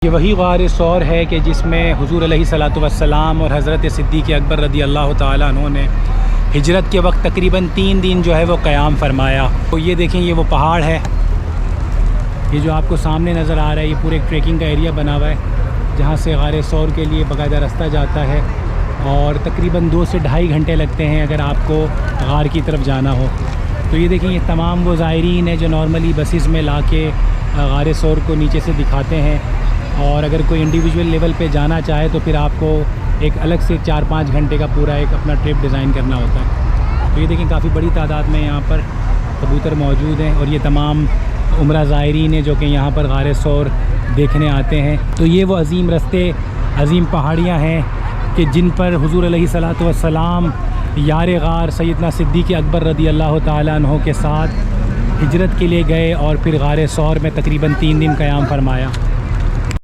ये वही गार सौर है कि जिसमें हुजूर अलैहिस्सलातु वस्सलाम और हज़रत सिद्दीक़ अकबर रदी अल्लाह ताला अन्हु ने हिजरत के वक्त तकरीबन 3 दिन जो है वो क़याम फरमाया। तो ये देखें, ये वो पहाड़ है, ये जो आपको सामने नज़र आ रहा है, ये पूरे एक ट्रैकिंग का एरिया बना हुआ है जहाँ से गार सौर के लिए बाकायदा रास्ता जाता है और तकरीबन 2 से ढाई घंटे लगते हैं अगर आपको गार की तरफ जाना हो। तो ये देखें, ये तमाम वो ज़ायरीन है जो नॉर्मली बसेस में ला के गार सौर को नीचे से दिखाते हैं, और अगर कोई इंडिविजुअल लेवल पे जाना चाहे तो फिर आपको एक अलग से 4-5 घंटे का पूरा एक अपना ट्रिप डिज़ाइन करना होता है। तो ये देखें, काफ़ी बड़ी तादाद में यहाँ पर कबूतर मौजूद हैं और ये तमाम उम्रा ज़ायरीन हैं जो कि यहाँ पर गार सौर देखने आते हैं। तो ये वो अज़ीम रस्ते, अज़ीम पहाड़ियाँ हैं कि जिन पर हुज़ूर अलैहिस्सलातु वस्सलाम यार गार सैयदना सिद्दीक़ अकबर रदी अल्लाह ताला अन्हु के साथ हिजरत के लिए गए और फिर गार सौर में तकरीबन 3 दिन क़याम फरमाया।